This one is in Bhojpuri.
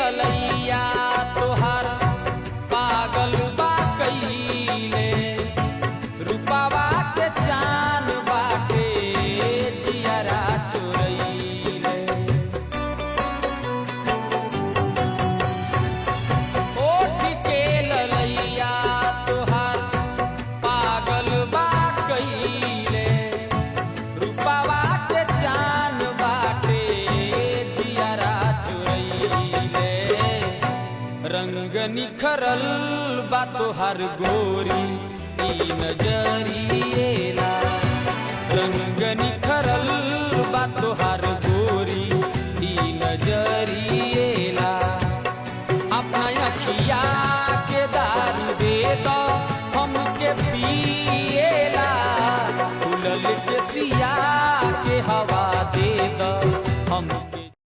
ललैया तोहार पागल बा कइले रूपावा के चान बाटे जियरा चोरैले ओठ के ललैया तोहार पागल बा कइले रूपावा के चान बाटे जियरा चोरैले रंग निखरल बा तोहार गोरी ई नजरिएला रंग निखरल बा तोहार गोरी